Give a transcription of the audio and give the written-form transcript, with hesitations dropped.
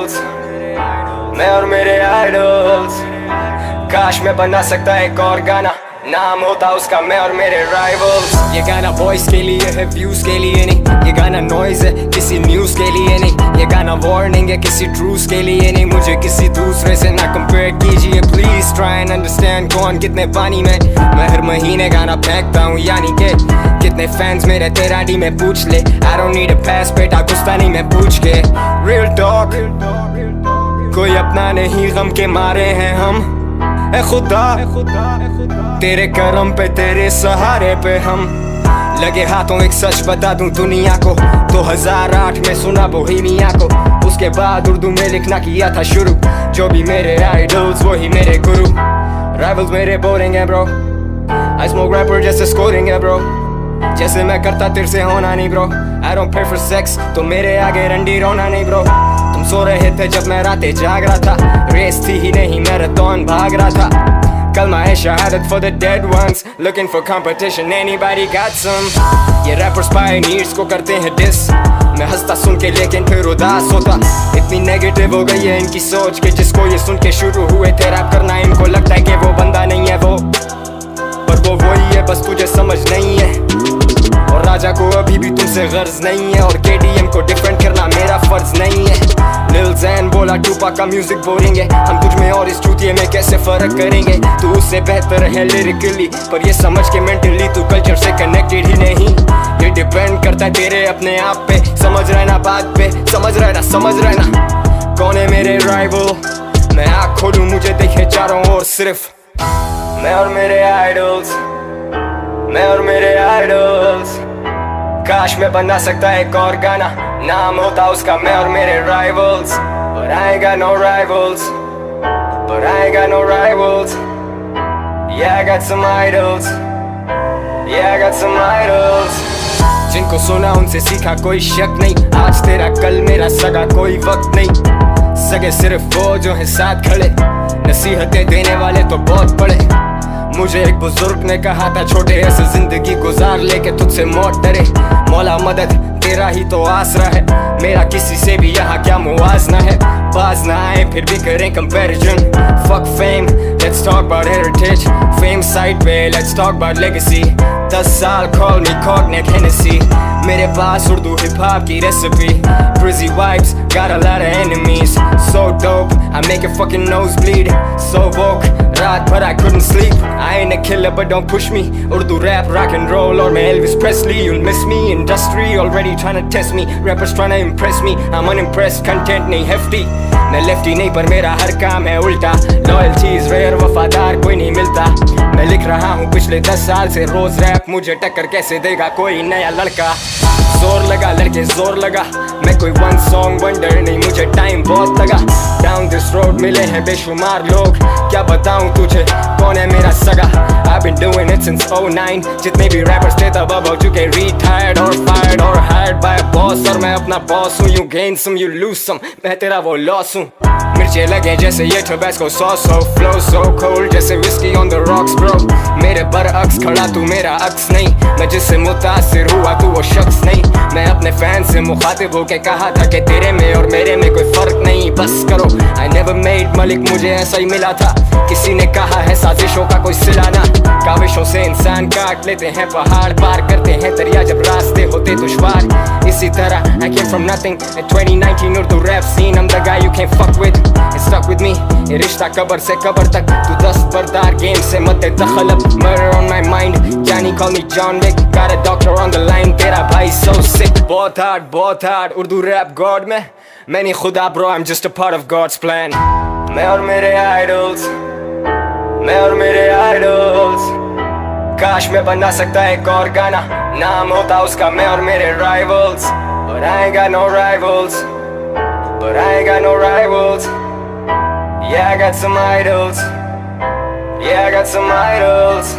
idols, मैं और मेरे idols। काश मैं बना सकता एक और गाना, नाम होता उसका मैं और मेरे राइवल्स। ये गाना वॉइस के लिए है, व्यूज के लिए नहीं। ये गाना नॉइज है, किसी न्यूज के लिए नहीं। ये गाना वार्निंग है, किसी ट्रूस के लिए नहीं। मुझे किसी दूसरे से ना कंपेयर कीजिए प्लीज। ट्राई एंड अंडरस्टैंड कौन कितने पानी में। मैं हर महीने गाना फेंकता हूँ, यानी के कितने फैंस मेरे तेरा डी में पूछ ले। आई डोंट नीड अ पास, बेटा गुस्सा नहीं मैं पूछ के। रियल टॉक, कोई अपना नहीं, गम के मारे हैं हम। ए खुदा तेरे करम पे, तेरे सहारे पे हम लगे हाथों। एक सच बता दूं दुनिया को, 2008 में सुना बोहेमिया को। उसके बाद उर्दू में लिखना किया था शुरू। जो भी मेरे आइडल्स वही मेरे गुरु। राइवल्स मेरे बोरिंग है ब्रो, आई स्मोक रैपर जैसे स्कोरिंग है ब्रो। जैसे मैं करता तेरे से होना नहीं bro. I don't pay for sex, तो मेरे आगे रंडी रोना नहीं ब्रो। तुम सो रहे थे जब मैं रातें जाग रहा था। रेस थी ही नहीं, मैराथन भाग रहा था। कलमा है शहादत for the dead ones, looking for competition, anybody got some। ये रैपर्स पायनियर्स को करते हैं डिस। मैं हंसता सुन के लेकिन फिर उदास होता। इतनी नेगेटिव हो गई है इनकी सोच कि जिसको ये सुन के शुरू हुए थे रैप करना, इनको लगता है कि वो बंदा नहीं है वो, पर वो वही है, बस तुझे समझ नहीं है। और राजा को अभी भी तुमसे गर्ज नहीं है, और KDM को डिफेंड करना मेरा फर्ज नहीं है। लिल ज़ैन बोला टूपा का म्यूजिक बोरिंग है। हम तुझ में और इस चूतिए में कैसे फर्क करेंगे। तू उससे बेहतर है लिरिकली, पर ये समझ के मेंटली तू कल्चर से कनेक्टेड ही नहीं। ये डिपेंड करता है तेरे अपने आप पे। समझ रहना बात पे, समझ रहना कौन है मेरे राइवल। मैं आँख खोलूं मुझे देखे चारों ओर सिर्फ मैं और मेरे आइडल्स, मैं और मेरे आइडल्स। काश मैं बना सकता एक और गाना, नाम होता उसका मैं और मेरे rivals. But I ain't got no rivals, but I ain't got no rivals। Yeah I got some idols, yeah I got some idols। जिनको सुना उनसे सीखा कोई शक नहीं। आज तेरा कल मेरा सगा कोई वक्त नहीं। सगे सिर्फ वो जो है साथ खड़े, नसीहतें देने वाले तो बहुत बड़े। मुझे एक बुजुर्ग ने कहा था छोटे ऐसे जिंदगी गुजार लेके तुझसे मौत डरे। मौला मदद तेरा ही तो आसरा है, मेरा किसी से भी यहाँ क्या मुआजना है। बाज ना आए फिर भी करें comparison. Fuck fame, let's talk about heritage. Fame side पे, लेट्स टॉक अबाउट लेगेसी। 10 साल कॉल मी कॉग्नेट हेनेसी। मेरे पास उर्दू हिप हॉप की recipe. Brizzy vibes, got a lot of enemies। So dope, I make your fucking nose bleed। So woke, रात भर I couldn't sleep। I ain't a killer but don't push me। Urdu rap, rock and roll और मैं Elvis Presley। You'll miss me, industry already trying to test me। Rappers trying to impress me, I'm unimpressed, content नहीं hefty। मैं lefty नहीं पर मेरा हर काम है उल्टा। Loyalty is rare, वफादार कोई नहीं मिलता। मैं लिख रहा हूँ पिछले 10 साल से रोज रैप, मुझे टक्कर कैसे देगा कोई नया लड़का। जोर लगा लड़के जोर लगा, मैं कोई वन सॉन्ग वंडर नहीं, मुझे टाइम बहुत लगा। डाउन दिस रोड मिले हैं बेशुमार लोग, क्या बताऊं तुझे कौन है मेरा सगा। I've been doing it since 09। जितने भी रैपर्स थे तब अब हो चुके retired और fired और hired by a boss। और मैं अपना बॉस हूँ, you gain some you lose some। मैं तेरा वो लॉस हूँ। मिर्चे लगे जैसे ये टबैस्को सॉस हो। फ्लो so cold जैसे whiskey on the rocks bro। मेरे बरअक्स खड़ा तू मेरा अक्स नहीं, मैं जिससे मुतासिर हुआ तू वो शख्स नहीं। मैं अपने फैन से मुखातिब होके कहा था कि तेरे में और मेरे में कोई फर्क नहीं, बस करो। I never made मलिक, मुझे ऐसा ही मिला था। किसी ने कहा है साजिशों का कोई सिलाना। काविशों से इंसान काट लेते हैं पहाड़, पार करते हैं दरिया जब रास्ते होते दुश्वार। इसी तरह I came from nothing in 2019 Urdu rap scene. I'm the guy you can't fuck with, it's stuck with me। ये रिश्ता कबर से कबर तक, तू दस्तबरदार गेम से मत दखल अब। Murder on my mind, Johnny call me John Wick। Got a doctor on the line, तेरा भाई so sick। बहुत hard उर्दू रैप गॉड में, मैं नहीं खुदा bro, I'm just a part of God's plan। मैं और मेरे idols, मैं और मेरे idols। काश मैं बना सकता एक और गाना, नाम होता उसका मैं और मेरे rivals। But I ain't got no rivals, but I ain't got no rivals। Yeah I got some idols, yeah I got some idols।